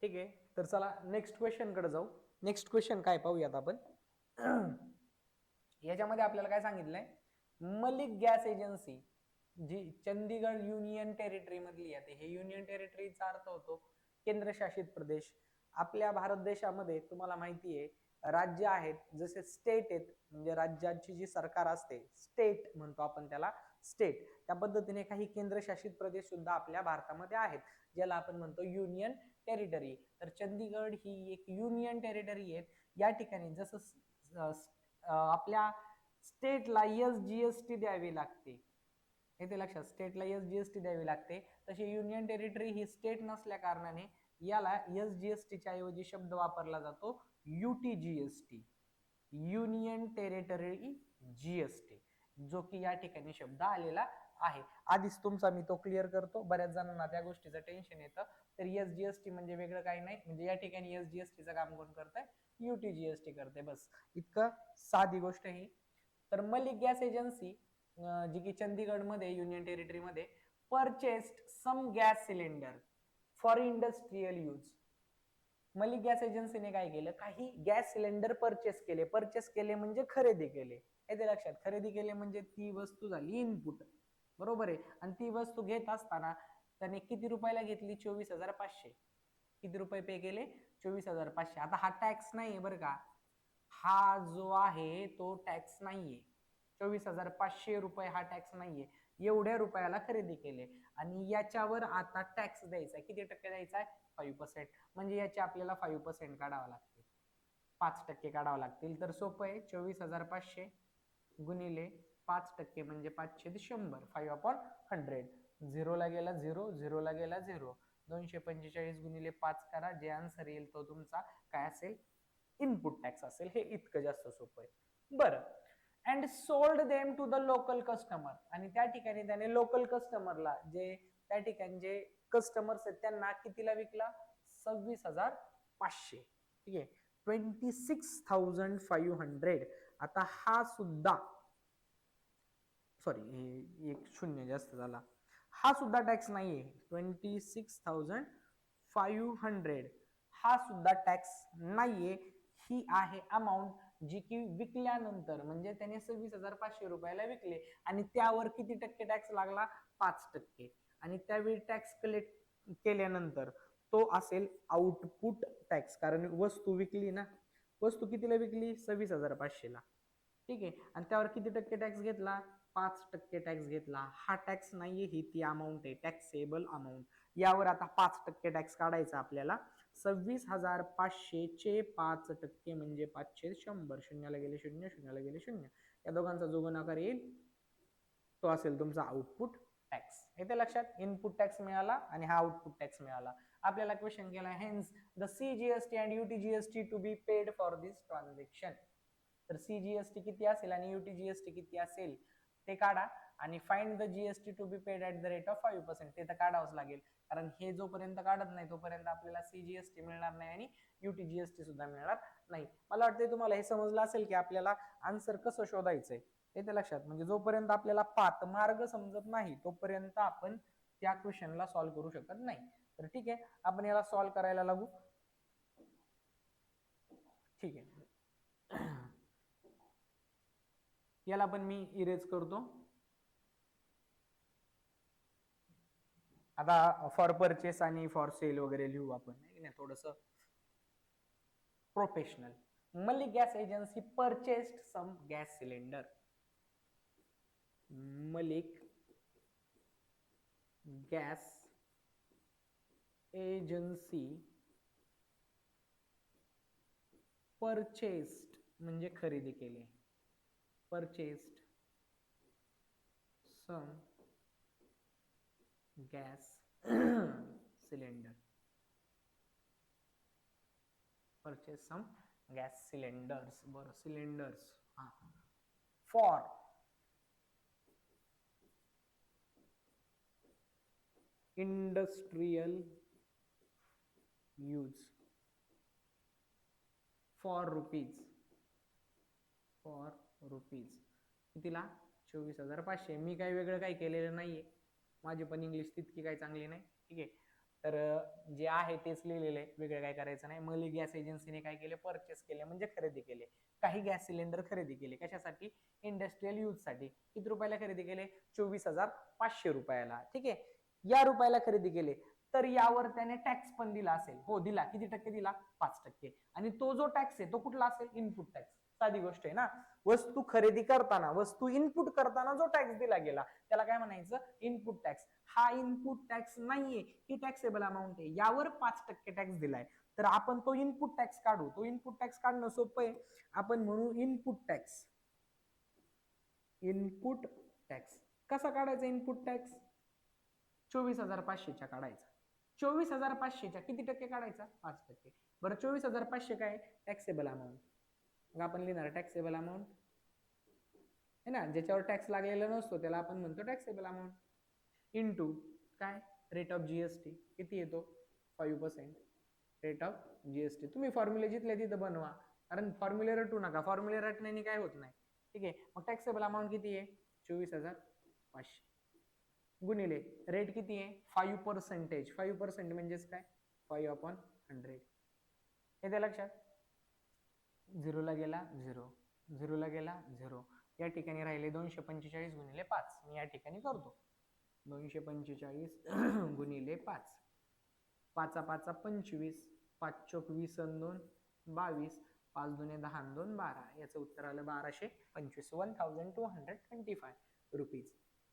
ठीक आहे. तर चला नेक्स्ट क्वेश्चन कडे जाऊ. नेक्स्ट क्वेश्चन काय पाहूयात आपण. याच्यामध्ये आपल्याला काय सांगितलंय, मलिक गॅस एजन्सी जी चंदीगड युनियन टेरिटरी मधली आहे, हे युनियन टेरिटरीचा अर्थ होतो केंद्रशासित प्रदेश. आपल्या भारत देशामध्ये तुम्हाला माहिती आहे राज्य आहेत, जसे स्टेट आहेत, म्हणजे राज्याची जी सरकार असते स्टेट म्हणतो आपण त्याला, स्टेट. त्या पद्धतीने काही केंद्रशासित प्रदेश सुद्धा आपल्या भारतामध्ये आहेत, ज्याला आपण म्हणतो युनियन टेरिटरी. तर चंदीगड ही एक युनियन टेरिटरी आहे. या ठिकाणी जसं आपल्या स्टेटला SGST द्यावी लागते, येते लक्षात, स्टेटला SGST द्यावी लागते, तशी युनियन टेरिटरी ही स्टेट नसल्या कारणाने याला SGSTच्या ऐवजी शब्द वापरला जातो UTGST, युनियन टेरिटरी GST, जो की या ठिकाणी शब्द आलेला आहे. आधीच तुमचा मी तो क्लिअर करतो, बऱ्याच जणांना त्या गोष्टीचं टेन्शन येतं. तर SGST म्हणजे वेगळं काही नाही, म्हणजे या ठिकाणी SGSTचं काम कोण करतंय, UTGST करते, बस इतकं साधी गोष्ट ही. तर मलिक गॅस एजन्सी जी की चंदीगड मध्ये युनियन टेरिटरी मध्ये purchased some gas cylinder for industrial use. Malik gas एजन्सीने काय केलं, काही गॅस सिलेंडर परचेस केले म्हणजे खरेदी केले. येते लक्षात, खरेदी केले म्हणजे ती वस्तू झाली इनपुट, बरोबर आहे. आणि ती वस्तू घेत असताना त्याने किती रुपयाला घेतली, 24,500. किती रुपये पे केले, 24,500. आता हा टॅक्स नाहीये बरं का, हा जो आहे तो टॅक्स नाहीये, 24,500 रुपये हा टॅक्स नाहीये. एवढ्या रुपयाला खरेदी केले आणि याच्यावर आता टॅक्स द्यायचा, किती टक्के द्यायचा आहे, 5%. म्हणजे याचे आपल्याला 5% काढावं लागतील, 5% काढावं लागतील. तर सोपं आहे, 24,500 गुणिले 5% म्हणजे 500 ते 100, 5/100. झिरोला गेला झिरो, झिरोला गेला झिरो, 245 गुणिले 5 करा, जे आन्सर येईल तो तुमचा काय असेल, इनपुट टॅक्स असेल. हे इतकं जास्त सोपं आहे. बरं, and sold them to the local customer. आणि त्या ठिकाणी त्याने लोकल कस्टमरला, जे त्या ठिकाणी जे कस्टमर्स आहेत त्यांना कितीला विकला, 26,500. ठीक आहे, 26,500. आता हा सुद्धा, सॉरी एक शून्य जास्त झाला, हा सुद्धा टॅक्स नाहीये. 26,500 हा सुद्धा टॅक्स नाहीये. ही आहे अमाऊंट जी की विकल्यानंतर, म्हणजे त्याने 26,500 रुपयाला विकले आणि त्यावर किती टक्के टॅक्स लागला, 5%. आणि त्यावेळी टॅक्स कलेक्ट केल्यानंतर तो असेल आउटपुट टॅक्स, कारण वस्तू विकली ना, वस्तू कितीला विकली, 26,500ला. ठीक आहे, आणि त्यावर किती टक्के टॅक्स घेतला, 5% टॅक्स घेतला. हा टॅक्स नाहीये, ही ती अमाऊंट आहे, टॅक्सेबल अमाऊंट. यावर आता 5% टॅक्स काढायचा आपल्याला. 26,500 चे 5% म्हणजे 500, 100, शून्याला गेले शून्य, शून्याला गेले शून्य, या दोघांचा जो गुणाकार येईल तो असेल तुमचा आउटपुट टॅक्स. येते लक्षात, इनपुट टॅक्स मिळाला आणि हा आउटपुट टॅक्स मिळाला. आपल्याला क्वेश्चन केला, hence the CGST and UTGST to be paid for this transaction. तर CGST किती असेल आणि UTGST किती असेल ते काढा आणि find the GST to be paid at the rate of 5%. ते तर काढावंच लागेल, कारण हे जोपर्यंत काढत नाही तोपर्यंत आपल्याला CGST मिळणार नाही आणि UTGST सुद्धा मिळणार नाही. मला वाटतं तुम्हाला हे समजलं असेल की आपल्याला आन्सर कसं शोधायचंय. येते लक्षात, म्हणजे जोपर्यंत आपल्याला पाथ मार्ग समजत नाही तोपर्यंत आपण त्या क्वेश्चनला सॉल्व्ह करू शकत नाही. तर ठीक आहे, आपण याला सॉल्व्ह करायला लागू. ठीक आहे, याला पण मी इरेज करतो. आता फॉर परचेस आणि फॉर सेल वगैरे लिहू आपण, नाही थोडस professional. Malik gas agency purchased some gas cylinder. Malik gas agency purchased म्हणजे खरेदी केले, purchased some gas cylinder, purchase some gas cylinders. बरं, सिलेंडर्स, हा, for industrial use for rupees, for rupees कितीला, 24,500. मी काही वेगळं काही केलेलं नाहीये, माझी पण इंग्लिश तितकी काही चांगली नाही. ठीक आहे, तर जे आहे तेच लिहिलेलं आहे, वेगळं काय करायचं नाही. मलिक गॅस एजन्सीने काय केले, परचेस केले म्हणजे खरेदी केले, काही गॅस सिलेंडर खरेदी केले. कशासाठी? इंडस्ट्रियल यूज साठी. किती रुपयाला खरेदी केले? 24,500 रुपयाला. ठीक आहे, या रुपयाला खरेदी केले. तर यावर त्याने टॅक्स पण दिला असेल. हो दिला. किती टक्के दिला? 5%. आणि तो जो टॅक्स आहे तो कुठला असेल? Input tax. साधी गोष्ट आहे ना. वस्तू खरेदी करताना, वस्तू इनपुट करताना जो टॅक्स दिला गेला त्याला काय म्हणायचं? Input tax. हा इनपुट टॅक्स नाहीये, ही टॅक्सेबल अमाऊंट आहे, यावर 5% टॅक्स दिलाय. तर आपण तो इनपुट टॅक्स काढू. तो इनपुट टॅक्स काढणं सोपं आहे. आपण म्हणू इनपुट टॅक्स. इनपुट टॅक्स कसा काढायचा? इनपुट टॅक्स 24,500च्या काढायचा. 24,500च्या किती टक्के काढायचा? 5%. बरं 24,500 काय? Taxable amount. मग आपण लिहिणार टॅक्सेबल अमाऊंट है ना. ज्याच्यावर टॅक्स लागलेला नसतो त्याला आपण म्हणतो टॅक्सेबल अमाऊंट. इंटू काय? Rate of GST. किती येतो? 5%. Rate of GST. तुम्ही फॉर्म्युले जिथल्या तिथं बनवा, कारण फॉर्म्युले रटू नका. फॉर्म्युले रटण्याने काय होत नाही. ठीक आहे, मग टॅक्सेबल अमाऊंट किती आहे? 24,500 गुणिले रेट किती आहे? 5%. 5% म्हणजेच काय? 5/100. येते लक्षात? 0 ला गेला 0, 0 ला गेला 0. या ठिकाणी राहिले 245 गुणिले 5. मी या ठिकाणी करतो 245 गुणिले 5. 5 5 25, 5 चोक 20 आणि 2 22, 5 दुने 10 आणि 2 12. याचं उत्तर आलं 1225. 1225 रुपीज.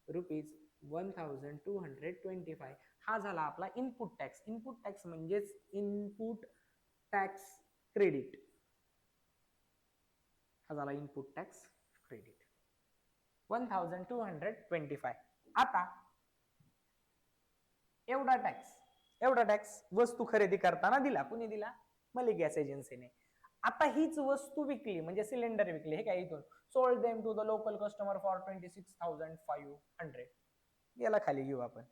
रुपीज 1225. हा झाला आपला इनपुट टॅक्स. इनपुट टॅक्स म्हणजेच इनपुट टॅक्स क्रेडिट. हा झाला इनपुट टॅक्स क्रेडिट 1225. आता एवढा टॅक्स वस्तू खरेदी करताना दिला. कुणी दिला? मलिक गॅस एजन्सीने. आता हीच वस्तू विकली म्हणजे सिलेंडर विकले, हे काय इथून sold them to the local customer for 26,500. याला खाली घेऊ आपण.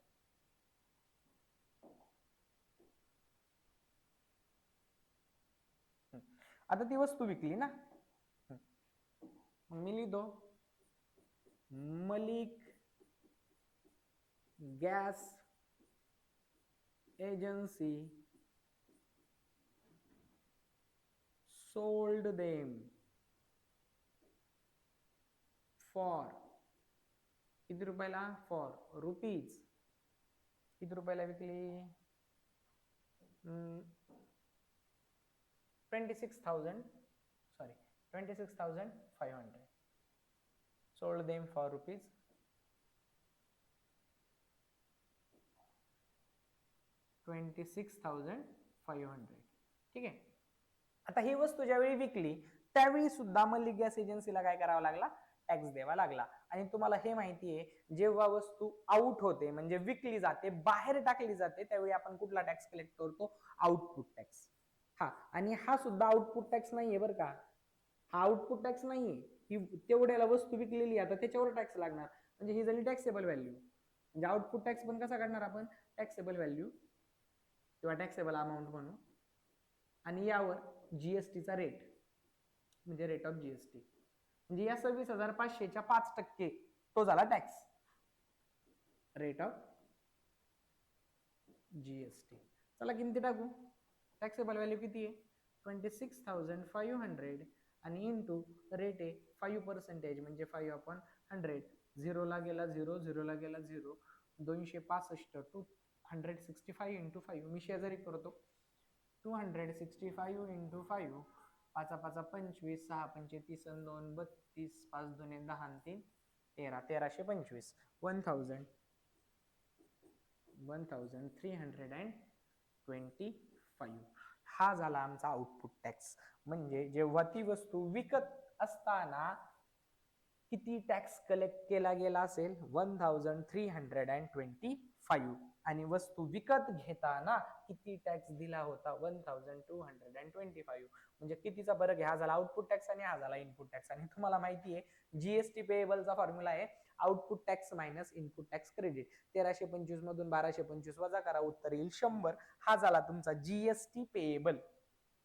आता ती वस्तू विकली ना, मी लिहितो Malik gas agency sold them for किती रुपयाला? For rupees. किती रुपयाला विकली? 26,500. sold them for rupees 26,500. ठीक आहे. आता ही वस्तू ज्यावेळी विकली त्यावेळी सुद्धा मलिक गॅस एजन्सीला काय करावा लागला? टॅक्स द्यावा लागला. आणि तुम्हाला हे माहिती आहे, जेव्हा वस्तू आउट होते म्हणजे विकली जाते, बाहेर टाकली जाते, त्यावेळी आपण कुठला टॅक्स कलेक्ट करतो? Output tax. हा, आणि हा सुद्धा आउटपुट टॅक्स नाहीये बरं का. हा आउटपुट टॅक्स नाहीये. ही तेवढ्याला वस्तू विकलेली आता त्याच्यावर टॅक्स लागणार, म्हणजे ही झाली टॅक्सेबल व्हॅल्यू. म्हणजे आउटपुट टॅक्स पण कसा काढणार आपण? टॅक्सेबल व्हॅल्यू किंवा टॅक्सेबल अमाऊंट म्हणू. आणि यावर जीएसटीचा रेट म्हणजे रेट ऑफ जीएसटी. म्हणजे या 26,500च्या 5% तो झाला टॅक्स. Rate of GST. चला किमती टाकू. टॅक्सेबल व्हॅल्यू किती आहे? 26,500 आणि इंटू रेट आहे 5% म्हणजे 5/100. 0 ला गेला 0, 0 ला गेला 0. 265 265 इंटू 5. मी शेजारी करतो. 265 इंटू 5. 5 5 25, 6 पंचे 30 आणि 2 32, 5 दुने 10 आणि 3 13. 1325. 1325. हा झाला आमचा आउटपुट टॅक्स. म्हणजे जेव्हा ती वस्तू विकत असताना किती टॅक्स कलेक्ट केला गेला असेल? 1325. आणि वस्तू विकत घेताना किती टॅक्स दिला होता? 1225. म्हणजे कितीचा फरक आहे? हा झाला आउटपुट टॅक्स आणि हा झाला इनपुट टॅक्स. आणि तुम्हाला माहिती आहे जीएसटी पेएबलचा फॉर्म्युला आहे output tax minus input tax credit. 1325 मधून 1225 वजा करा, उत्तर येईल 100. हा झाला तुमचा जीएसटी पेएबल.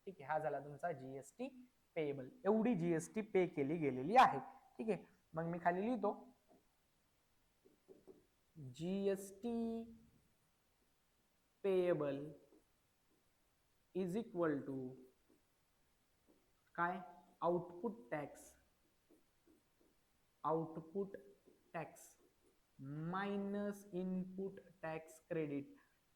ठीक आहे, हा झाला तुमचा जीएसटी पेएबल. एवढी जीएसटी पे केली गेलेली आहे. ठीक आहे, मग मी खाली लिहितो GST payable is equal to काय, output tax minus input tax credit.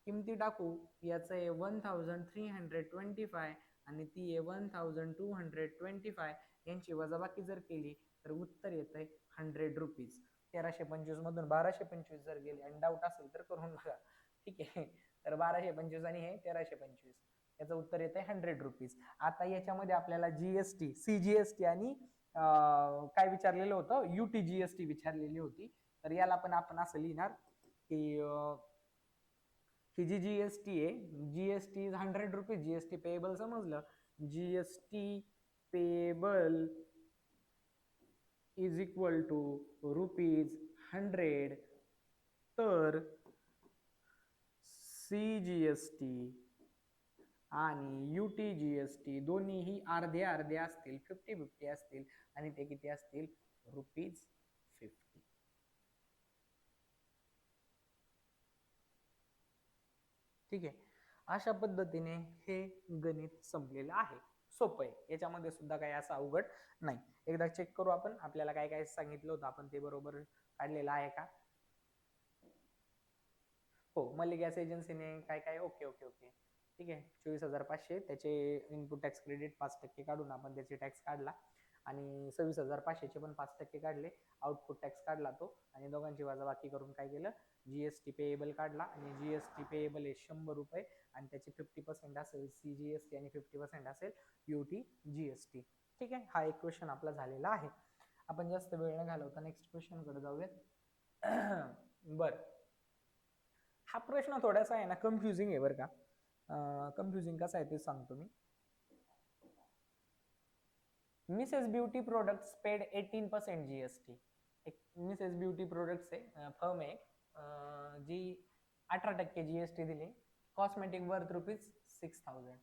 किमती टाकू, याचं आहे 1325 आणि ती आहे 1225. यांची वजाबाकी जर केली तर उत्तर येत आहे 100 रुपीज. 1325 मधून 1225 जर गेले आणि डाऊट असेल तर करून बघा, ठीक आहे. तर 1225 आणि हे 1325, याचं उत्तर येत आहे 100 रुपीज. आता याच्यामध्ये आपल्याला जीएसटी, सीजीएसटी आणि काय विचारलेलं होतं, यूटीजीएसटी विचारलेली होती. तर याला पण आपण असं लिहिणार की ही जी जीएसटी आहे, GST is 100 rupees. GST payable समजलं, GST payable is equal to ₹100. तर सीजीएसटी आणि यूटीजीएसटी दोन्हीही अर्धे अर्धे असतील, 50-50 असतील आणि ते किती असतील, ₹50. ठीक आहे. अशा पद्धतीने हे गणित संपलेलं आहे. सोपं आहे, याच्यामध्ये सुद्धा काही असं अवघड नाही. एकदा चेक करू आपण, आपल्याला काय काय सांगितलं होतं आपण ते बरोबर काढलेलं आहे का. हो, मल्ली गॅस एजन्सीने काय काय, ओके ओके ओके, ठीक आहे. 24,500 त्याचे इनपुट टॅक्स क्रेडिट 5% काढून आपण त्याचे टॅक्स काढला आणि 26,500 पण 5% काढले, आउटपुट टॅक्स काढला तो, आणि दोघांची वजाबाकी करून काय केलं, जीएसटी पेएबल काढला. आणि जीएसटी पेएबल आहे 100 रुपये आणि त्याची 50% असेल सीजीएसटी आणि 50% असेल यूटी जीएसटी. ठीक आहे. हा एक क्वेश्चन आपला झालेला आहे. आपण जास्त वेळ न घालवता नेक्स्ट क्वेश्चन कडे जाऊयात. बर, हा प्रश्न थोडासा आहे ना कन्फ्युजिंग आहे बरं का. कन्फ्युजिंग कसा आहे ते सांगतो मी. Mrs beauty products paid 18% GST. एक मिसेस ब्युटी प्रोडक्ट्स आहे, फर्म आहे जी 18% जीएसटी दिली. Cosmetic worth ₹6,000.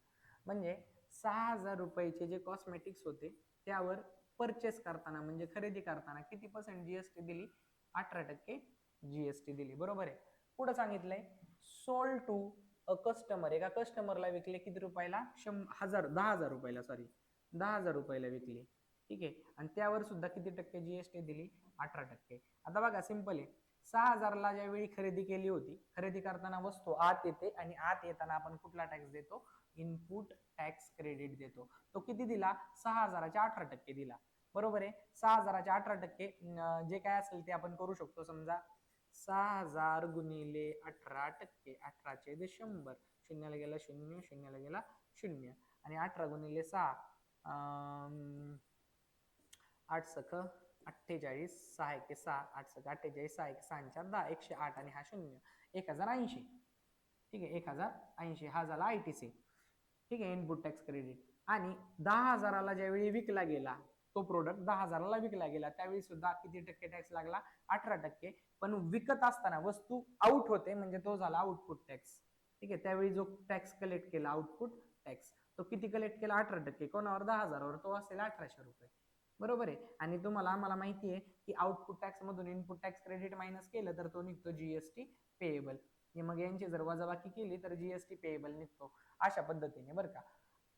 म्हणजे 6,000 रुपयाचे जे कॉस्मेटिक्स होते त्यावर परचेस करताना म्हणजे खरेदी करताना किती % जीएसटी दिली, 18% जीएसटी दिली. बरोबर आहे. पुढे सांगितलंय सोल्ड टू अ कस्टमर, एका कस्टमरला विकले किती रुपयाला, 10,000 रुपयाला, सॉरी 10,000 रुपयाला विकली. ठीक आहे. आणि त्यावर सुद्धा किती टक्के जीएसटी दिली, 18%. आता बघा सिंपल आहे, 6,000ला ज्यावेळी खरेदी केली होती, खरेदी करताना वस्तू आत येते आणि आत येताना आपण कुठला टॅक्स देतो, इनपुट टॅक्स क्रेडिट देतो. तो किती दिला, 6,000च्या 18% दिला. बरोबर आहे. 6,000च्या 18% जे काय असेल ते आपण करू शकतो. समजा 6,000 गुणिले 18%, 18 चे 100, शून्याला गेला 0, शून्याला गेला 0, आणि 18 गुणिले 6, 8 सख 48, 6 1 6, 8 सख 48, 6 1 6 4 10, 108 आणि हा 0, 1080. ठीक आहे, 1080 हा झाला आयटीसी. ठीक आहे, इनपुट टॅक्स क्रेडिट. आणि 10,000ला ज्यावेळी विकला गेला तो प्रोडक्ट, 10,000ला विकला गेला त्यावेळी सुद्धा किती टक्के टॅक्स लागला, 18%. पण विकत असताना वस्तू आउट होते म्हणजे तो झाला आउटपुट टॅक्स. ठीक आहे, त्यावेळी जो टॅक्स कलेक्ट केला आउटपुट टॅक्स, तो किती कलेक्ट केला, 18%. कोणावर, 10,000वर, तो असेल 1,800 रुपये. बरोबर आहे. आणि तुम्हाला आम्हाला माहिती आहे की आउटपुट टॅक्स मधून इनपुट टॅक्स क्रेडिट मायनस केलं तर तो निघतो जीएसटी पेएबल. मग यांची जर वजाबाकी केली तर जीएसटी पेएबल निघतो. अशा पद्धतीने बरं का.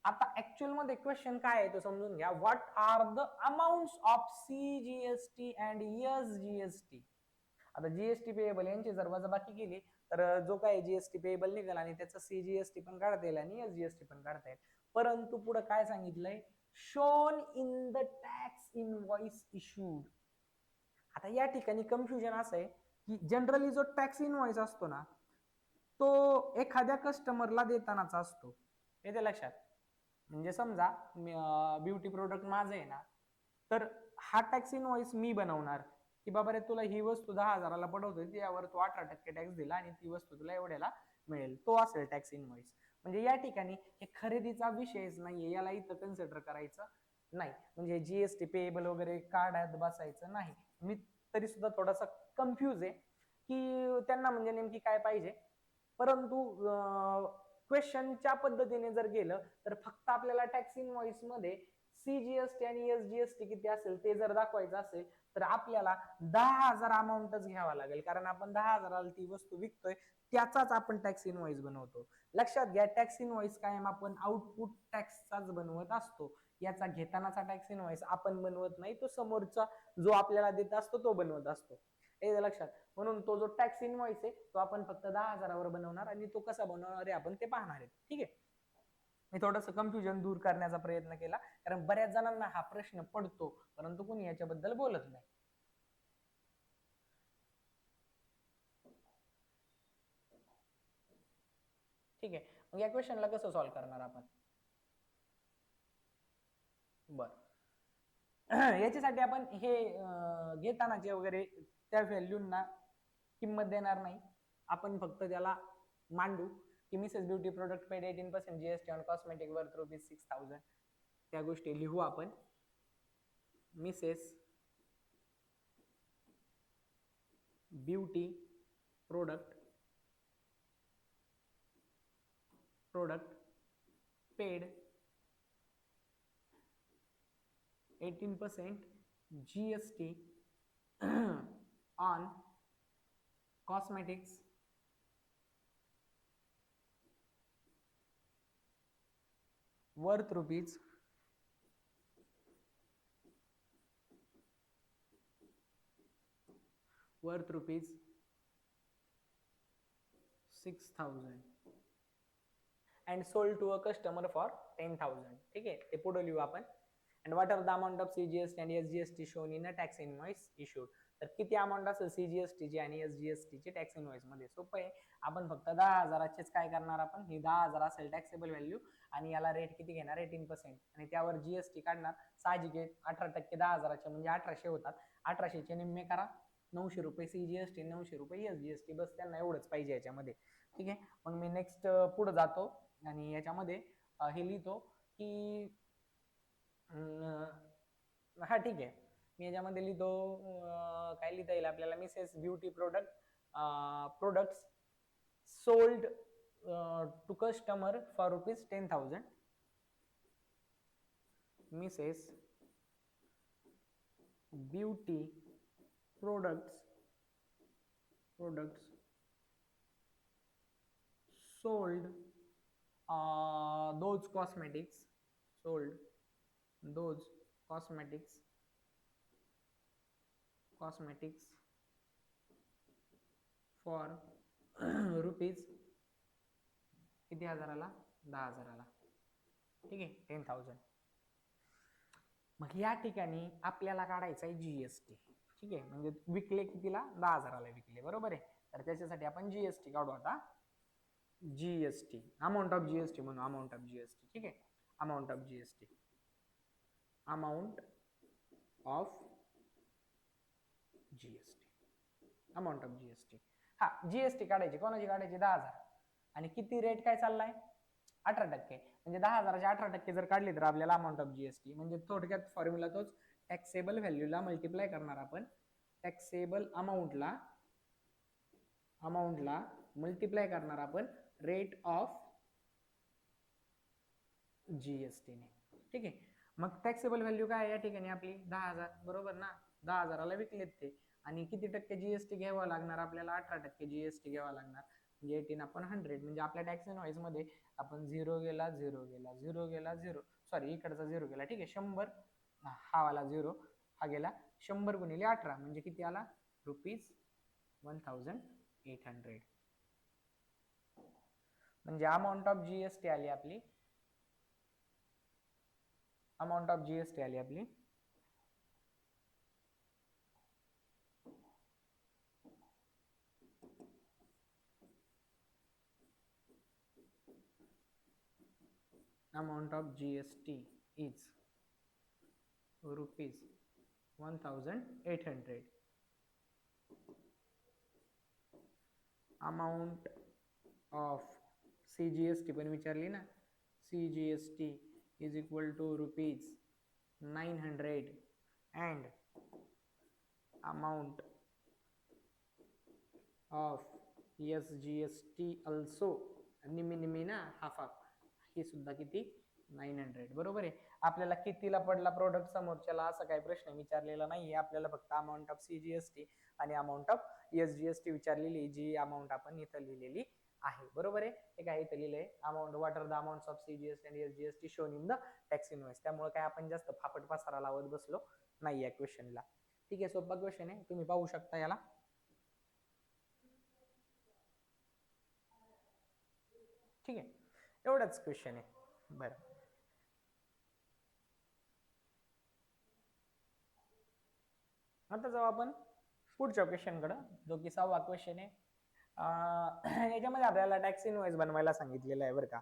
आता ऍक्च्युअल मध्ये क्वेश्चन काय आहे तो समजून घ्या. What are the amounts of CGST and SGST. आता जीएसटी पेएबल यांची जर वजाबाकी केली तर जो काय जीएसटी पेएबल निघाला आणि त्याचा सीजीएसटी पण काढता येईल आणि एसजीएसटी पण काढता येईल. परंतु पुढे काय सांगितलंय, shown in the tax invoice issued. आता या ठिकाणी कन्फ्युजन असं आहे की जनरली जो टॅक्स इनवॉइस असतो ना तो एखाद्या कस्टमरला देतानाचा असतो. येते लक्षात. म्हणजे समजा ब्युटी प्रोडक्ट माझं आहे ना, तर हा टॅक्स इनवॉइस मी बनवणार की बाबा रे तुला ही वस्तू 10,000ला पडवतोय, त्यावर तू 18% टॅक्स दिला आणि ती वस्तू तुला एवढ्याला मिळेल, तो असेल टॅक्स इनवॉइस. म्हणजे या ठिकाणी हे खरेदीचा विषयच नाहीये, याला इथं कन्सिडर करायचं नाही. म्हणजे जीएसटी पेएबल वगैरे काढत बसायचं नाही. मी तरी सुद्धा थोडासा कन्फ्यूज आहे की त्यांना म्हणजे नेमकी काय पाहिजे. परंतु क्वेश्चनच्या पद्धतीने जर गेलं तर फक्त आपल्याला टॅक्स इनवॉइस मध्ये CGST आणि SGST किती असेल ते जर दाखवायचं असेल तर आपल्याला 10,000 अमाऊंटच घ्यावा लागेल, कारण आपण 10,000ला ती वस्तू विकतोय, त्याचाच आपण टॅक्स इनवॉइस बनवतो. लक्षात घ्या, टॅक्स इनवॉइस कायम आपण आउटपुट टॅक्सचाच बनवत असतो. याचा घेतानाचा टॅक्स इनवॉइस आपण बनवत नाही, तो समोरचा जो आपल्याला देत असतो तो बनवत असतो. हे लक्षात. म्हणून तो जो टॅक्स इनवॉइस आहे तो आपण फक्त 10,000वर बनवणार, आणि तो कसा बनवणार आहे आपण ते पाहणार आहे. ठीक आहे. मी थोडस कन्फ्युजन दूर करण्याचा प्रयत्न केला, कारण बऱ्याच जणांना हा प्रश्न पडतो, परंतु कोणी याच्याबद्दल बोलत नाही. ठीक आहे. मग या क्वेश्चनला कसं सॉल्व्ह करणार आपण? बर याच्यासाठी आपण हे घेतानाचे वगैरे त्या व्हॅल्यूंना किंमत देणार नाही, आपण फक्त त्याला मांडू की Mrs beauty product paid 18% GST on cosmetic worth ₹6,000. त्या गोष्टी लिहू आपण. Mrs beauty product paid 18% GST on cosmetics worth rupees 6,000 and sold to a customer for 10,000. ठीक आहे, ते पुढे लिहू आपण. and what are the amount of CGST and SGST shown in a tax invoice issued. तर किती अमाऊंट असेल CGST ची आणि SGST ची टॅक्स इनवॉइस मध्ये? सोपं आहे, आपण फक्त 10,000चेच काय करणार, आपण ही 10,000 असेल टॅक्सेबल व्हॅल्यू, आणि याला रेट किती घेणार? 18%, आणि त्यावर GST काढणार. साहजिक आहे, 18% 10,000चे म्हणजे 1800 होतात. 1800चे निम्मे करा, 900 रुपये CGST, 900 रुपये SGST, बस त्यांना एवढंच पाहिजे याच्यामध्ये. ठीक आहे. मग मी नेक्स्ट पुढे जातो आणि याच्यामध्ये हे लिहितो की हा ठीक आहे, मी याच्यामध्ये लिहितो काय लिहिता येईल आपल्याला? Mrs beauty products sold to customer for ₹10,000. Mrs beauty products sold those cosmetics for rupees किती हजाराला? 10,000ला. ठीक आहे, 10,000. मग या ठिकाणी आपल्याला काढायचा आहे GST. ठीक आहे, म्हणजे विकले कितीला? 10,000ला विकले, बरोबर आहे. तर त्याच्यासाठी आपण GST काढू आता. GST अमाऊंट ऑफ GST म्हणून, अमाऊंट ऑफ GST. ठीक आहे, amount of GST, amount of GST. हा, GST काढायची, कोणाची काढायची? 10,000. आणि किती रेट काय चाललाय? 18%. म्हणजे 10,000चे 18% जर काढले तर आपल्याला अमाऊंट ऑफ GST, म्हणजे थोडक्यात फॉर्म्युला तोच, टॅक्सेबल व्हॅल्यूला मल्टिप्लाय करणार आपण, टॅक्सेबल अमाऊंटला मल्टिप्लाय करणार आपण रेट ऑफ GST ने. ठीक आहे. मग टॅक्सेबल व्हॅल्यू काय या ठिकाणी आपली? 10,000, बरोबर ना? 10,000ला विकलेत ते, आणि किती टक्के GST घ्यावा लागणार आपल्याला? 18% GST घ्यावा लागणार. म्हणजे 18 आपण 100, म्हणजे आपल्या टॅक्स इनवॉइस मध्ये आपण 0 गेला, सॉरी इकडचा 0 गेला. ठीक आहे, 100, हा वाला 0 हा गेला, 100 गुणिले 18 म्हणजे किती आला? ₹1,800. म्हणजे अमाऊंट ऑफ GST आली आपली, अमाऊंट ऑफ GST आली आपली amount of GST is ₹1,800. amount of CGST पण विचारली ना, CGST is equal to ₹900 and amount of SGST also निम्मी निम्मी ना, हाफ हाफ, हे सुद्धा किती? 900 बरोबर आहे. आपल्याला कितीला पडला प्रोडक्ट समोरच्याला असा काही प्रश्न विचारलेला नाहीये. आपल्याला फक्त अमाऊंट ऑफ CGST आणि अमाऊंट ऑफ SGST विचारलेली, जी अमाऊंट आपण इथं लिहिलेली आहे. बरोबर आहे. हे काय इथं लिहिलंय, amount what are the amounts of CGST आणि SGST shown in the tax invoice. त्यामुळे काय आपण जास्त फापट पसारा लावत बसलो नाही या क्वेश्चनला. ठीक आहे, सोपा क्वेश्चन आहे, तुम्ही पाहू शकता याला. ठीक आहे, एवढाच क्वेश्चन आहे. बरं, आता जाऊ आपण पुढच्या क्वेश्चनकडे, जो की 6वा क्वेश्चन आहे. याच्यामध्ये आपल्याला टॅक्स इनवॉइस बनवायला सांगितलेला आहे बरं का.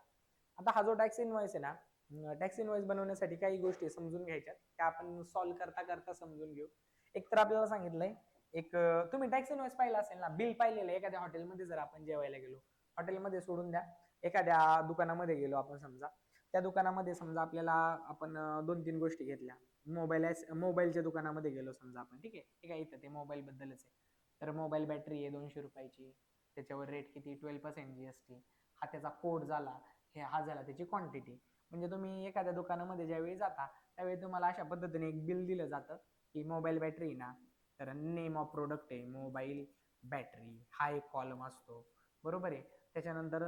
आता हा जो टॅक्स इनवॉइस आहे ना, टॅक्स इनवॉइस बनवण्यासाठी काही गोष्टी समजून घ्यायच्या, त्या आपण सॉल्व्ह करता करता समजून घेऊ. एक तर आपल्याला सांगितलंय, एक तुम्ही टॅक्स इनवॉइस पाहिला असेल ना, बिल पाहिलेलं एखाद्या हॉटेलमध्ये. जर आपण जेवायला गेलो, हॉटेलमध्ये सोडून द्या, एखाद्या दुकानामध्ये गेलो आपण समजा, त्या दुकानामध्ये समजा आपल्याला आपण 2-3 गोष्टी घेतल्या. मोबाईलच्या दुकानामध्ये गेलो समजा आपण, ठीक आहे, ठीक आहे, इथं ते मोबाईल बद्दलच आहे. तर मोबाईल बॅटरी आहे 200 रुपयाची, त्याच्यावर रेट किती, 12% GST. हा त्याचा कोड झाला, हा झाला त्याची क्वांटिटी. म्हणजे तुम्ही एखाद्या दुकानामध्ये ज्यावेळी जाता, त्यावेळी तुम्हाला अशा पद्धतीने एक बिल दिलं जातं की मोबाईल बॅटरी ना, तर नेम ऑफ प्रोडक्ट आहे मोबाईल बॅटरी, हा एक कॉलम असतो. बरोबर आहे. त्याच्यानंतर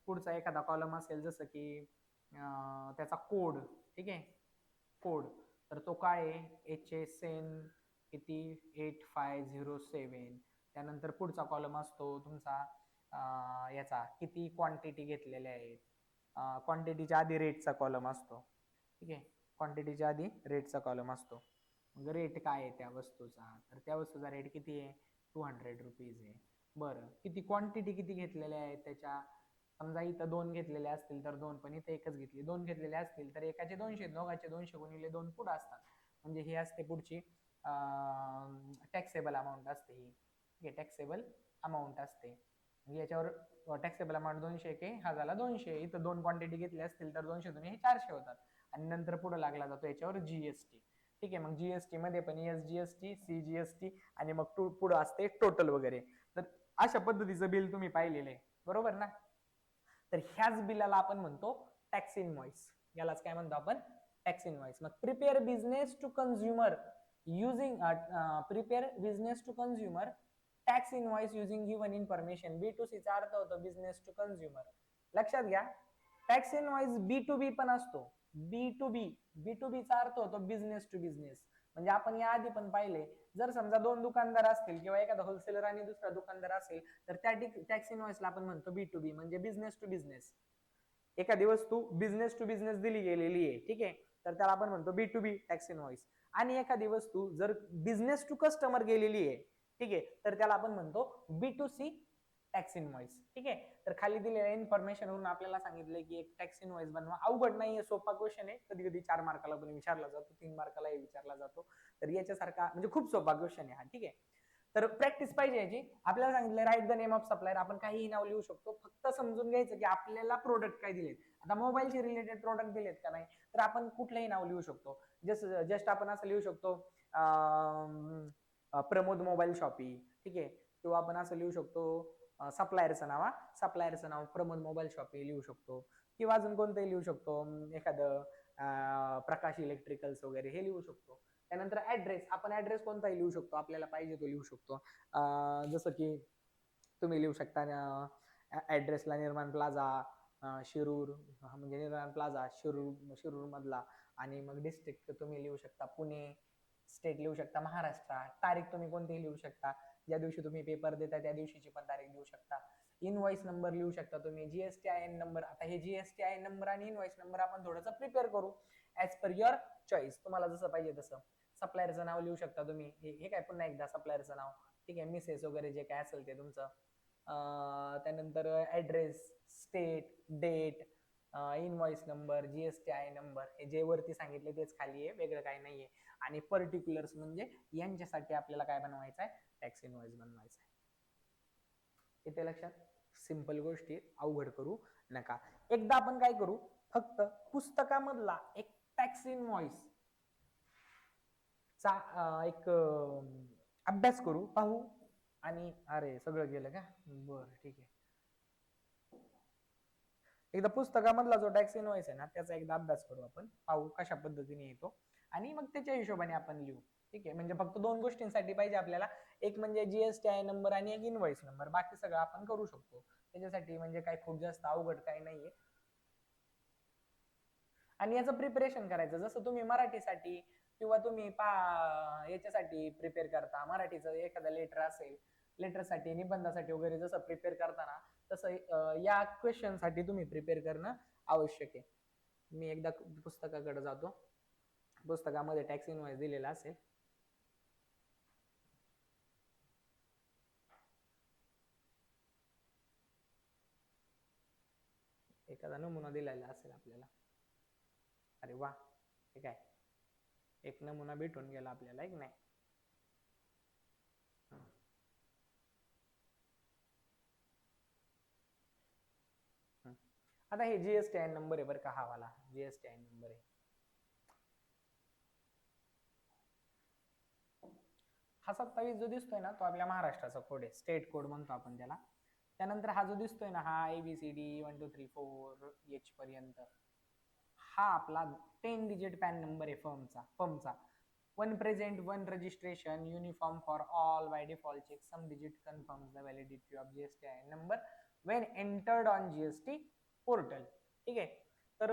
पुढचा एखादा कॉलम असेल, जसं की त्याचा कोड, ठीक आहे, कोड, तर तो काय आहे, HSN किती 8507. त्यानंतर पुढचा कॉलम असतो तुमचा याचा किती क्वांटिटी घेतलेल्या आहेत, क्वांटिटीच्या आधी रेटचा कॉलम असतो. ठीक आहे, क्वांटिटीच्या आधी रेटचा कॉलम असतो. मग रेट काय आहे त्या वस्तूचा, तर त्या वस्तूचा रेट किती आहे, 200 रुपीज आहे. बरं, किती क्वांटिटी किती घेतलेल्या आहेत त्याच्या, समजा इथं 2 घेतलेले असतील तर 2, पण इथं एकच घेतली. 2 घेतलेले असतील तर एकाचे 200, दोघाचे 200 गुणिले 2 पुढे असतात. म्हणजे ही असते पुढची टॅक्सेबल अमाऊंट असते ही. ठीक आहे, टॅक्सेबल अमाऊंट असते. याच्यावर टॅक्सेबल अमाऊंट 200 के हा झाला 200. इथं 2 क्वांटिटी घेतली असतील तर 200 हे 400 होतात. आणि नंतर पुढे लागला जातो याच्यावर GST. ठीक आहे, मग GST मध्ये पण SGST, CGST आणि मग पुढे असते टोटल वगैरे. तर अशा पद्धतीचं बिल तुम्ही पाहिलेलं आहे, बरोबर ना. तर ह्याच बिलाला आपण म्हणतो टॅक्स इनव्हॉइस. यालाच काय म्हणतो आपण, टॅक्स इनव्हॉइस. मग prepare business to consumer using prepare business to consumer tax invoice using given information. B2C चा अर्थ होतो बिझनेस टू कंझ्युमर. लक्षात घ्या, टॅक्स इनव्हॉइस B2B पण असतो. B2B, B2B चा अर्थ होतो बिझनेस टू बिझनेस. म्हणजे आपण या आधी पण पाहिले, जर समजा 2 दुकानदार असतील किंवा एखादा होलसेलर आणि दुसरा दुकानदार असेल, तर त्या टॅक्स इनव्हॉइसला आपण म्हणतो B2B, म्हणजे बिझनेस टू बिझनेस. एखादी वस्तू बिझनेस टू बिझनेस दिली गेलेली आहे, ठीक आहे, तर त्याला आपण म्हणतो B2B टॅक्स इनव्हॉइस. आणि एखादी वस्तू जर बिझनेस टू कस्टमर गेलेली आहे, ठीक आहे, तर त्याला आपण म्हणतो B2C टॅक्स इनव्हॉइस. ठीक आहे, तर खाली दिलेल्या इन्फॉर्मेशन वरून आपल्याला सांगितलंय की एक टॅक्स इनव्हॉइस बनवा. अवघड नाहीये, सोपा क्वेश्चन आहे. कधी कधी 4 मार्काला पण विचारला जातो, 3 मार्कालाही विचारला जातो. तर याच्यासारखा म्हणजे खूप सोपा क्वेश्चन आहे हा. ठीक आहे, तर प्रॅक्टिस पाहिजे याची. आपल्याला सांगितलं write the name of supplier, आपण काहीही नाव लिहू शकतो. फक्त समजून घ्यायचं की आपल्याला प्रोडक्ट काय दिलेत. आता मोबाईलचे रिलेटेड प्रोडक्ट दिलेत का नाही, तर आपण कुठलंही नाव लिहू शकतो. जस्ट आपण असं लिहू शकतो प्रमोद मोबाईल शॉपी. ठीक आहे, किंवा आपण असं लिहू शकतो सप्लायरचं नाव, सप्लायरचं नाव प्रमोद मोबाईल शॉपी लिहू शकतो. किंवा अजून कोणतंही लिहू शकतो, एखादं प्रकाश इलेक्ट्रिकल्स वगैरे हे लिहू शकतो. त्यानंतर ऍड्रेस, आपण ऍड्रेस कोणताही लिहू शकतो, आपल्याला पाहिजे तो लिहू शकतो. जसं की तुम्ही लिहू शकता ऍड्रेसला निर्माण प्लाझा शिरूर, म्हणजे निर्माण प्लाझा शिरूर मधला. आणि मग डिस्ट्रिक्ट तुम्ही लिहू शकता पुणे, स्टेट लिहू शकता महाराष्ट्र, तारीख तुम्ही कोणतीही लिहू शकता, ज्या दिवशी तुम्ही पेपर देता त्या दिवशीची पण तारीख लिहू शकता. इनवॉइस नंबर लिहू शकता तुम्ही, GSTIN नंबर. आता हे GSTIN नंबर आणि इनवॉइस नंबर आपण थोडंसं प्रिपेअर करू ऍज पर युअर चॉईस, तुम्हाला जसं पाहिजे तसं. सप्लायरचं नाव लिहू शकता तुम्ही, हे काय पुन्हा एकदा सप्लायरचं नाव. ठीक आहे, मिसेस वगैरे जे काय असेल ते तुमचं. त्यानंतर address, state, date, invoice number, GSTIN number, हे जे वरती सांगितले तेच खाली आहे, वेगळं काही नाहीये. आणि पर्टिक्युलर्स म्हणजे यांच्यासाठी आपल्याला काय बनवायचं आहे, टॅक्स इनवॉइस बनवायचा आहे. येते लक्षात. सिंपल गोष्टी, अवघड करू नका. एकदा आपण काय करू, फक्त पुस्तकामधला एक टॅक्स इनवॉइस चा एक अभ्यास करू, पाहू. आणि अरे सगळं गेलं का, बरं ठीक आहे. एकदा पुस्तकामधला जो टॅक्स इनवॉइस आहे ना त्याचा एकदा अभ्यास करू, आपण पाहू कशा पद्धतीने येतो आणि मग त्याच्या हिशोबाने आपण लिहू. ठीक आहे, म्हणजे फक्त दोन गोष्टींसाठी पाहिजे आपल्याला, एक म्हणजे GSTI नंबर आणि एक इनवॉइस नंबर, बाकी सगळं आपण करू शकतो त्याच्यासाठी, म्हणजे काही खूप जास्त अवघड काही नाहीये. आणि याचं प्रिपरेशन करायचं जसं तुम्ही मराठीसाठी किंवा तुम्ही याच्यासाठी प्रिपेअर करता, मराठीचं एखादा लेटर असेल, लेटरसाठी निबंधासाठी वगैरे जसं प्रिपेअर करताना, तसं या क्वेश्चन साठी तुम्ही प्रिपेअर करणं आवश्यक आहे. मी एकदा पुस्तकाकडे जातो, पुस्तकामध्ये टॅक्स इनवॉइस दिलेला असेल. एखादा नमुना दिलेला असेल आपल्याला. अरे वा, ठीक आहे, एक नमुना भेटून गेला आपल्याला, एक नाही. आता हे GSTI नंबर आहे बरं का, हा वाला GSTI नंबर आहे. हा 27 जो दिसतोय ना तो आपल्या महाराष्ट्राचा कोड आहे, स्टेट कोड म्हणतो आपण त्याला. त्यानंतर हा जो दिसतोय ना, हा ABCD 1 2 3 4 H पर्यंत, हा आपला 10 डिजिट पॅन नंबर आहे फर्मचा. One present, one registration, uniform for all, by default check sum digit confirms the validity of GSTI number when entered on GST portal. ठीक आहे, तर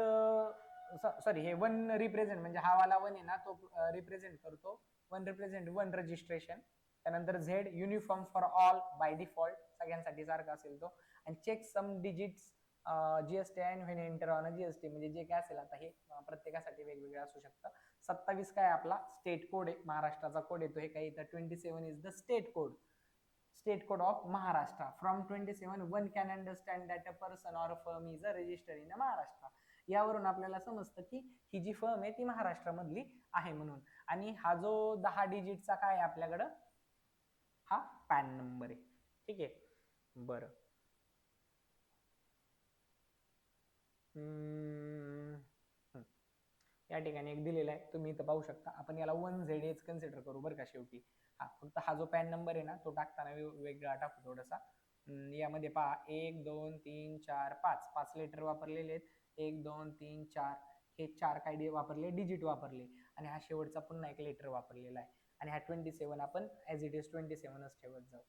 सॉरी, हे वन रिप्रेझेंट म्हणजे हा वाला वन आहे ना, तो रिप्रेझेंट करतो वन रिप्रेझेंट वन रजिस्ट्रेशन. त्यानंतर Z uniform for all, by default सगळ्यांसाठी सारखा असेल तो. आणि check sum digits GSTI when enter on GST, म्हणजे जे काय असेल आता हे प्रत्येकासाठी वेगवेगळं असू शकतं. 27 काय आपला स्टेट कोड आहे, महाराष्ट्राचा कोड येतो. हे काय इथं 27 is the state code of Maharashtra. From 27 one can understand that a person or firm is a resistor in Maharashtra. यावरून आपल्याला समजतं की ही जी फर्म आहे ती महाराष्ट्रामधली आहे म्हणून. आणि हा जो 10 डिजिटचा काय आहे आपल्याकडं, हा पॅन नंबर आहे. ठीक आहे, बरं. या ठिकाणी एक दिलेला आहे, तुम्ही इथं पाहू शकता. आपण याला 1ZH कन्सिडर करू बरं का शेवटी. हा फक्त हा जो पॅन नंबर आहे ना तो टाकताना वेगळा टाकू थोडासा. यामध्ये पहा 1 2 3 4 5 5 लेटर वापरलेले आहेत. 1 2 3 4 हे 4 काय वापरले, डिजिट वापरले. आणि हा शेवटचा पुन्हा एक लेटर वापरलेला आहे. आणि हा 27 आपण ॲज इट इज 27च ठेवत जाऊ.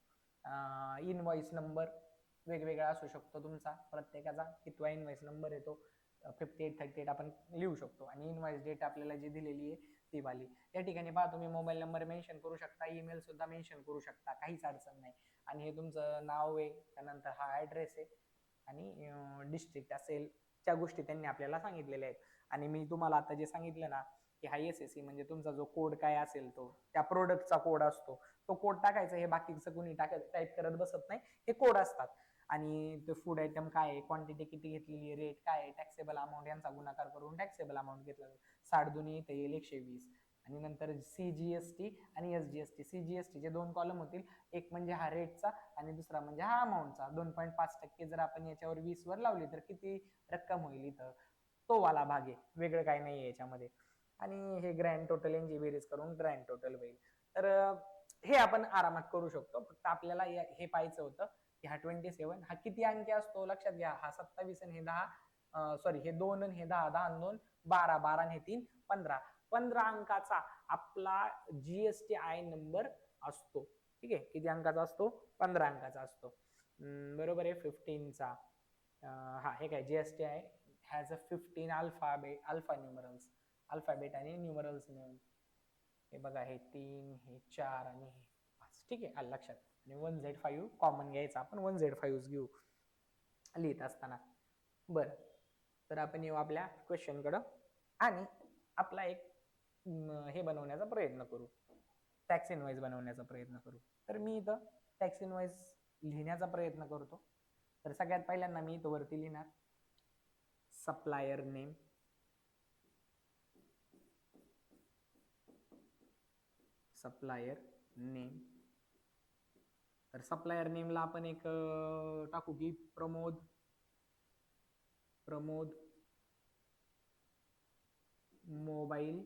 इनवॉइस नंबर वेगवेगळा असू शकतो तुमचा प्रत्येकाचा, कितवा इनवॉइस नंबर येतो 58 38 आपण लिहू शकतो. आणि इनवॉइस डेट आपल्याला जी दिलेली आहे ती वाली. या ठिकाणी पहा तुम्ही मोबाईल नंबर मेन्शन करू शकता, ईमेल सुद्धा मेन्शन करू शकता, काहीच अडचण नाही. आणि हे तुमचं नाव आहे, त्यानंतर हा ॲड्रेस आहे आणि डिस्ट्रिक्ट असेल, त्या गोष्टी त्यांनी आपल्याला सांगितलेल्या आहेत. आणि मी तुम्हाला आता जे सांगितलं ना की हा SSC म्हणजे तुमचा जो कोड काय असेल तो त्या प्रोडक्टचा कोड असतो, तो कोड टाकायचा. हे बाकीचं कोणी टाईप करत बसत नाही, हे कोड असतात. आणि ते फूड आयटम काय आहे, क्वांटिटी किती घेतलेली, रेट काय आहे, टॅक्सेबल अमाऊंट यांचा गुणाकार करून टॅक्सेबल अमाऊंट घेतला जातो. 60 दुनी इथे येईल 120. आणि नंतर CGST आणि SGST. CGST दोन कॉलम होतील, एक म्हणजे हा रेटचा आणि दुसरा म्हणजे हा अमाऊंटचा. 2.5% जर आपण याच्यावर 20 वर लावली तर किती रक्कम होईल, इथं तो वाला भाग आहे, वेगळं काही नाही याच्यामध्ये. आणि हे ग्रँड टोटल यांची बेरीज करून ग्रँड टोटल होईल. तर हे आपण आरामात करू शकतो. फक्त आपल्याला हे पाहायचं होतं की हा 27 हा किती अंकी असतो. लक्षात घ्या, हा 27 आणि हे 10, सॉरी हे 2 आणि हे 10, 10 आणि 2 12, 12 आणि हे 3 15, 15 अंकाचा आपला GSTI नंबर असतो. ठीक आहे, किती अंकाचा असतो, 15 अंकाचा असतो. बरोबर आहे. 15चा हा हे काय GSTI has a 15 alpha numerals, alphabet आणि न्यूमरल्स मिळून. हे बघा, हे 3 हे 4 आणि हे 5. ठीक आहे, आलं लक्षात. आणि 1Z5 कॉमन घ्यायचा, आपण 1Z5 घेऊ लिहित असताना. बरं, तर आपण येऊ आपल्या क्वेश्चनकडं आणि आपला एक हे बनवण्याचा प्रयत्न करू, टॅक्स इनवॉइस बनवण्याचा प्रयत्न करू. तर मी इथं टॅक्स इनवॉइस लिहिण्याचा प्रयत्न करतो. तर सगळ्यात पहिल्यांदा मी इथं वरती लिहिणार सप्लायर नेम, सप्लायर नेम. तर सप्लायर नेमला आपण एक टाकू की Pramod mobile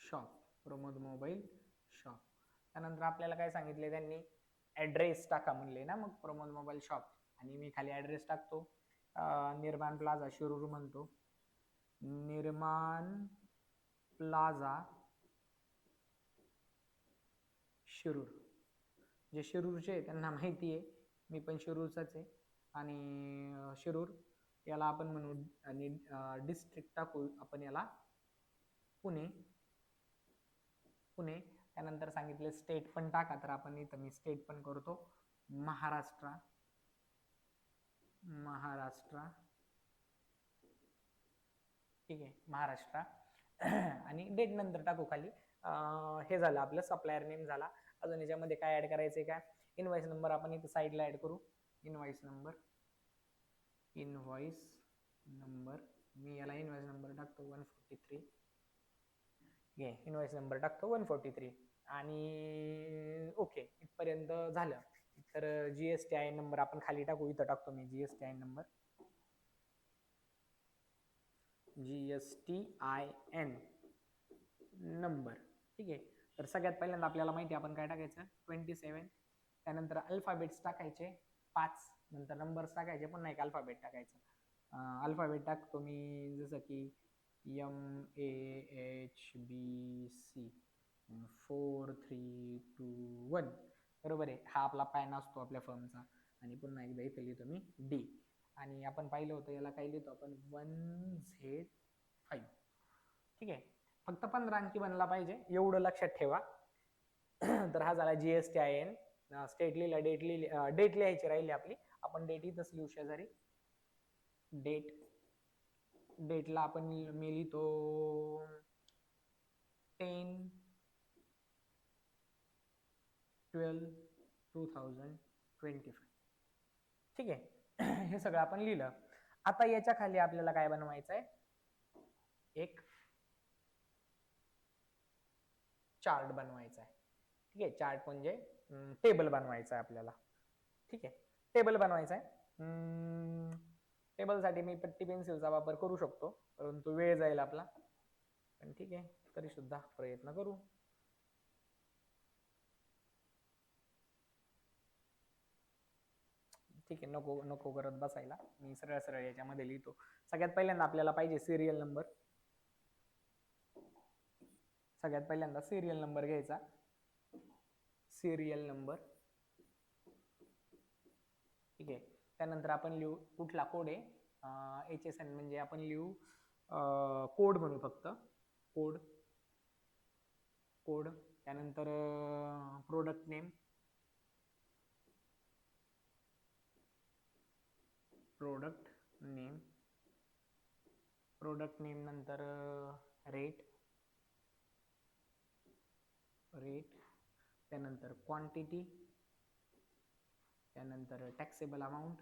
shop, Pramod mobile shop. त्यानंतर आपल्याला काय सांगितले त्यांनी, ॲड्रेस टाका म्हणले ना, मग प्रमोद मोबाईल शॉप, आणि मी खाली ॲड्रेस टाकतो. निर्माण प्लाझा शिरूर म्हणतो, निर्माण प्लाझा शिरूर. जे शिरूरचे आहे त्यांना माहिती आहे, मी पण शिरूरचाच आहे. आणि शिरूर याला आपण म्हणू, आणि डिस्ट्रिक्ट टाकू आपण याला पुणे. पुणे. त्यानंतर सांगितले स्टेट पण टाका, तर आपण इथं मी स्टेट पण करतो महाराष्ट्र. महाराष्ट्र, ठीक आहे, महाराष्ट्र. आणि डेट नंतर टाकू खाली. हे झालं आपलं सप्लायर नेम झाला. अजून याच्यामध्ये काय ऍड करायचंय का, इनवॉइस नंबर आपण इथं साईडला ऍड करू. इनवॉइस नंबर, इनवॉइस नंबर, मी याला इनवॉइस नंबर टाकतो 143. घे, इनवॉइस नंबर टाकतो 143. आणि ओके, इथपर्यंत झालं. तर जीएसटी आय नंबर आपण खाली टाकू, इथं टाकतो मी GST I number, GSTIN number. ठीक आहे. तर सगळ्यात पहिल्यांदा आपल्याला माहिती आहे आपण काय टाकायचं, 27. त्यानंतर अल्फाबेट्स टाकायचे 5, नंतर नंबर्स टाकायचे, पुन्हा एक अल्फाबेट टाकायचं. अल्फाबेट टाकतो मी जसं की MAHBC 4 3 2 1. बरोबर आहे, हा आपला पॅन असतो आपल्या फर्मचा. आणि पुन्हा एकदा इथे लिहितो मी D. आणि आपण पाहिलं होतं याला काय लिहितो आपण 1Z5. ठीक आहे, फक्त 15 अंकी बनला पाहिजे, एवढं लक्षात ठेवा. तर हा झाला GSTIN. स्टेट लिहिला, डेट लिहिली, डेट लिहायची राहिली आपली, आपण डेट इथंच लिहू शेजारी. डेट, डेटला आपण मी लिहितो 10/12/2025. ठीक आहे. हे सगळं आपण लिहिलं. आता याच्या खाली आपल्याला काय बनवायचं आहे, एक चार्ट बनवायचा आहे. ठीक आहे, चार्ट म्हणजे टेबल बनवायचा आहे आपल्याला. ठीक आहे, टेबल बनवायचा आहे. टेबलसाठी मी पट्टी पेन्सिलचा वापर करू शकतो, परंतु वेळ जाईल आपला, पण ठीक आहे, तरी सुद्धा प्रयत्न करू. ठीक आहे, नको नको करत बसायला, मी सरळ सरळ याच्यामध्ये लिहितो. सगळ्यात पहिल्यांदा आपल्याला पाहिजे सिरियल नंबर. सगळ्यात पहिल्यांदा सिरियल नंबर घ्यायचा, सिरियल नंबर. ठीक आहे, त्यानंतर आपण लिहू कुठला कोड आहे, HSN म्हणजे आपण लिहू कोड म्हणू फक्त, कोड, कोड. त्यानंतर product name, product name, product name नंतर रेट, रेट. त्यानंतर क्वांटिटी, त्यानंतर टॅक्सेबल अमाऊंट,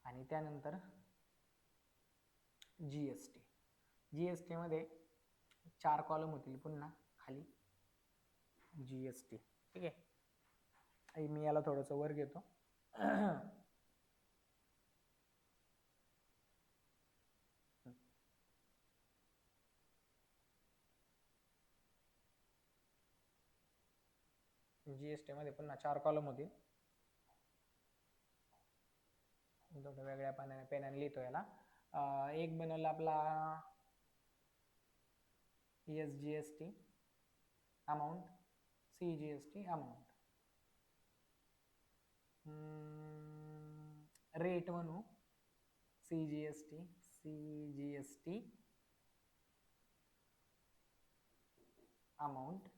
आणि त्यानंतर GST. GST मध्ये 4 कॉलम होतील पुन्हा खाली, GST. ठीक आहे, मी याला थोडंसं वर घेतो. GST मध्ये पुन्हा 4 कॉलम होतील. थोडं वेगळ्या पेनाने लिहितो याला. एक बनवला आपला SGST amount, CGST amount, rate म्हणू CGST अमाऊंट,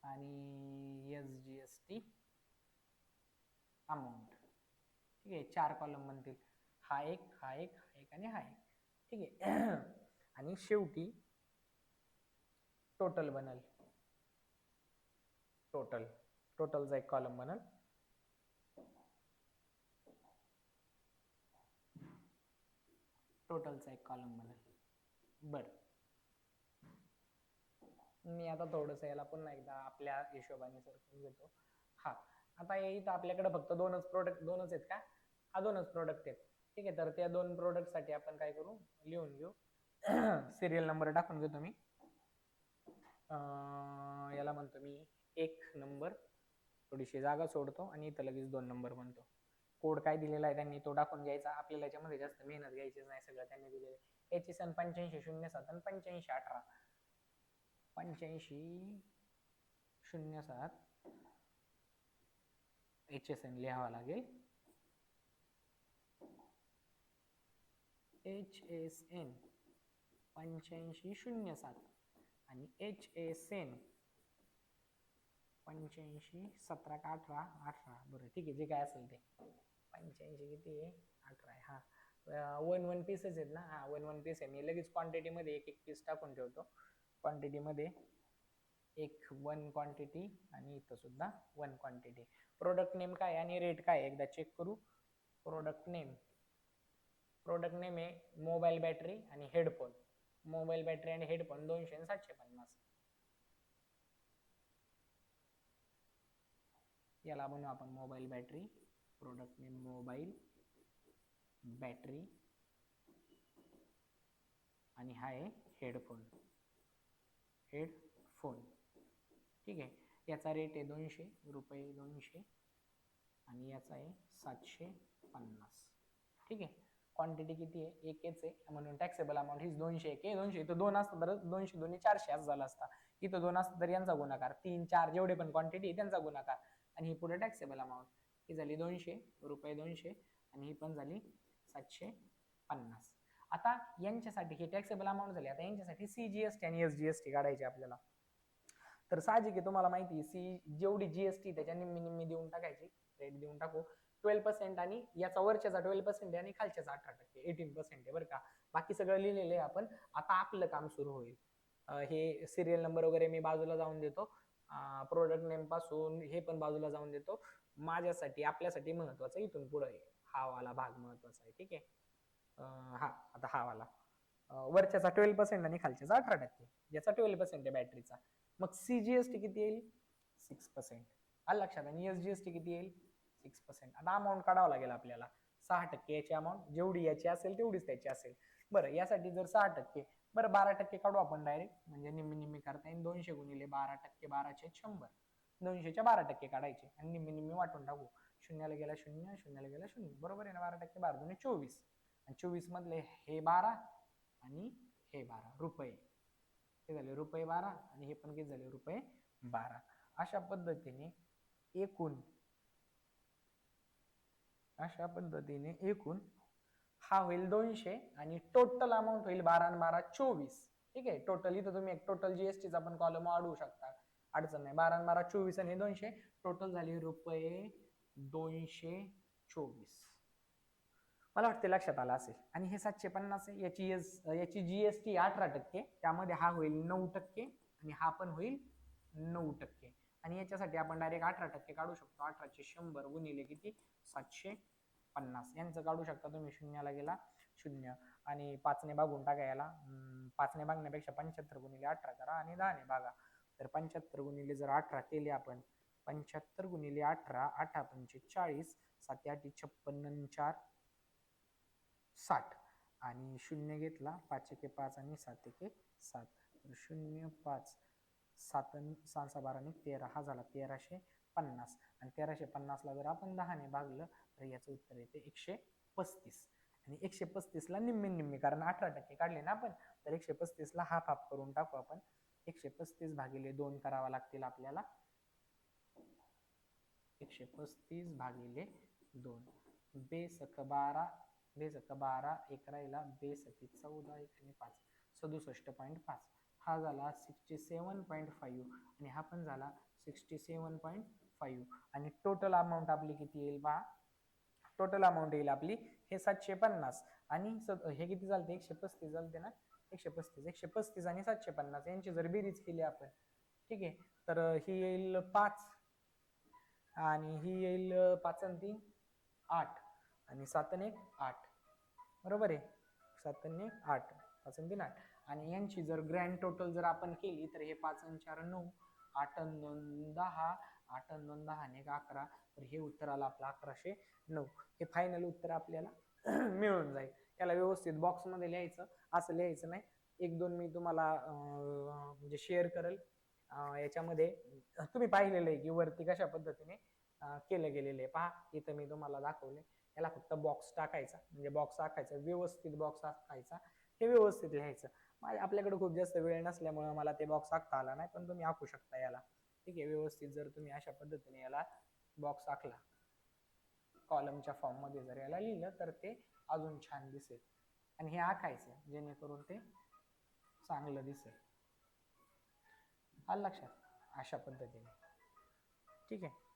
आणि SGST अमाऊंट. ठीक आहे, 4 कॉलम बनतील, हा एक, हा एक, हा एक आणि हा एक. ठीक आहे. आणि शेवटी टोटल बनल, टोटल, टोटलचा एक कॉलम बनल. टोटलचा एक कॉलम बनल. बरं, मी आता थोडंसं याला पुन्हा एकदा आपल्या हिशोबाने सरकून घेतो. हा, आता इथं आपल्याकडे फक्त दोनच प्रोडक्ट, दोनच आहेत का, हा दोनच प्रोडक्ट आहेत. ठीक आहे, तर त्या दोन प्रोडक्ट साठी आपण काय करू, लिहून घेऊ सिरियल नंबर टाकून घेतो मी. याला म्हणतो मी 1 नंबर, थोडीशी जागा सोडतो आणि इथं लगेच 2 नंबर म्हणतो. कोड काय दिलेला आहे त्यांनी तो टाकून घ्यायचा. आपल्याला याच्यामध्ये जास्त मेहनत घ्यायचीच नाही, सगळं त्यांनी दिलेलं आहे. HSN 8507 आणि 8518, 8507 HSN लिहावं लागेल. HSN 8507 आणि HSN 8517 का 18, बरं ठीक आहे, जे काय असेल ते. 85 किती आहे, 18 आहे. हा 1 पीसेस आहेत ना. हा 1 पीस आहे. मी लगेच क्वांटिटी मध्ये एक पीस टाकून ठेवतो. क्वांटिटी मध्ये 1 क्वांटिटी आणि इथं सुद्धा 1 क्वांटिटी. प्रोडक्ट नेम काय आणि रेट काय एकदा चेक करू. प्रोडक्ट नेम आहे मोबाईल बॅटरी आणि हेडफोन. मोबाईल बॅटरी आणि हेडफोन 200 आणि 750. याला बनवू आपण mobile battery. Product name mobile battery आणि हा आहे हेडफोन. ठीक आहे. याचा रेट आहे 200 रुपये, 200 आणि याचा आहे 750. ठीक आहे. क्वांटिटी किती आहे, एकच आहे म्हणून टॅक्सेबल अमाऊंट हीच 200. 200 इथं 2 असतं तर 200 2 400 असं झाला असता. इथं 2 असतं तर यांचा गुणाकार, 3 4 जेवढे पण क्वांटिटी आहे त्यांचा गुणाकार आणि ही पुढे टॅक्सेबल अमाऊंट. ही झाली 200 रुपये, 200 आणि ही पण झाली 750. आता यांच्यासाठी हे टॅक्सेबल अमाऊंट झाली. आता यांच्यासाठी CGST आणि SGST काढायची आपल्याला. तर साहजिक आहे, तुम्हाला माहिती आहे जेवढी GST त्याच्या निम्मी देऊन टाकायची. रेट देऊन टाकू 12% आणि याचा वरच्याचा 12% आहे आणि खालच्याचा 18%, 18% आहे बरं का. बाकी सगळं लिहिलेलं आहे आपण. आता आपलं काम सुरू होईल. हे सिरियल नंबर वगैरे मी बाजूला जाऊन देतो. प्रोडक्ट नेम पासून हे पण बाजूला जाऊन देतो. माझ्यासाठी आपल्यासाठी महत्वाचं इथून पुढे हा वाला भाग महत्वाचा आहे. ठीक आहे. हा आता हा वाला वरच्याचा 12% आणि खालच्याचा 18%. याचा 12% आहे बॅटरीचा. मग CGST किती येईल, 6%. आलं लक्षात. आणि SGST किती येईल, 6%. आता अमाऊंट काढावं लागेल आपल्याला. 6% याची अमाऊंट जेवढी याची असेल तेवढीच त्याची असेल. बरं यासाठी जर 6%, बरं 12% काढू आपण डायरेक्ट, म्हणजे निम्मी काढता येईल. 200 गुणिले 12%, 12 100. 200च्या 12% काढायचे आणि निम्मी वाटून टाकू. शून्याला गेला 0, शून्याला गेला 0. बरोबर आहे ना. 12% 12 दुणे 24 आणि 24 मधले हे 12 आणि हे 12 रुपये. हे झाले रुपये 12 आणि हे पण किती झाले, रुपये 12. अशा पद्धतीने एकूण हा होईल 200 आणि टोटल अमाऊंट होईल 12 आणि 12 24. ठीक आहे. टोटल इथं तुम्ही एक टोटल GSTचा पण कॉलम वाढवू शकता, अडचण नाही. 12 आणि 12 24 आणि 200 टोटल झाली रुपये 224. मला वाटते लक्षात आलं असेल. आणि हे 750 आहे. याची GST 18%, त्यामध्ये हा होईल 9% आणि हा पण होईल 9%. आणि याच्यासाठी आपण डायरेक्ट 18% काढू शकतो. 18 100 गुणिले किती, 750. यांचं काढू शकता तुम्ही. शून्याला गेला 0 आणि 5 ने भागून टाका याला. 5 ने भागण्यापेक्षा 75 गुणिले 18 करा आणि 10 ने भागा. तर 75 गुणिले जर 18 केले आपण, 75 गुणिले 18, 8 पंचे 40, 7 8 56 4 60 आणि 0 घेतला, 5 1 5 आणि 7 1 7. 0 5 7 6 12 आणि 13, हा झाला 1350. आणि 1350 ला जर आपण 10 ने भागलं तर याचं उत्तर येते 135. आणि 135 ला निम्मी कारण 18% काढले ना आपण, तर 135 ला हाफ करून टाकू आपण. 135 भागिले 2 करावा लागतील आपल्याला. 135 भागिले 2, बेसक 12, बेसक 12, एक राहिला, बेसकी 14, एक आणि 5, 67.5. हा झाला 67.5 आणि हा पण झाला 67.5. आणि टोटल अमाऊंट आपली किती येईल बा, टोटल अमाऊंट येईल आपली हे 750 आणि हे किती चालते, 135 चालते ना. 135 आणि 750 यांची जर बेरीज केली आपण, ठीक आहे, तर ही येईल 5 आणि ही येईल 5 आणि 3 8 आणि 7 आणि 1 8. बरोबर आहे. 7 आणि 8, 5 आणि 3 8. आणि यांची जर ग्रँड टोटल जर आपण केली तर हे 5 आणि 4 9, 8 आणि 2 10, 8 आणि 2 10 आणि 11. तर हे उत्तर आलं आपलं 1109. हे फायनल उत्तर आपल्याला मिळून जाईल. त्याला व्यवस्थित बॉक्समध्ये लिहायचं, असं लिहायचं नाही. एक दोन मी तुम्हाला म्हणजे शेअर करेल याच्यामध्ये. तुम्ही पाहिलेलं आहे की वरती कशा पद्धतीने केलं गेलेलं आहे. पहा इथं मी तुम्हाला दाखवले. याला फक्त बॉक्स टाकायचा, म्हणजे बॉक्स आखायचा, व्यवस्थित बॉक्स आखायचा, हे व्यवस्थित लिहायचं. आपल्याकडे खूप जास्त वेळ नसल्यामुळे मला ते बॉक्स आखता आला नाही, पण तुम्ही आखू शकता याला. ठीक आहे, व्यवस्थित जर तुम्ही अशा पद्धतीने याला बॉक्स आखला, कॉलमच्या फॉर्म मध्ये जर याला लिहिलं तर ते अजून छान दिसेल. आणि हे आखायचं जेणेकरून ते चांगलं दिसेल. आलं लक्षात? अशा पद्धतीने. ठीक आहे.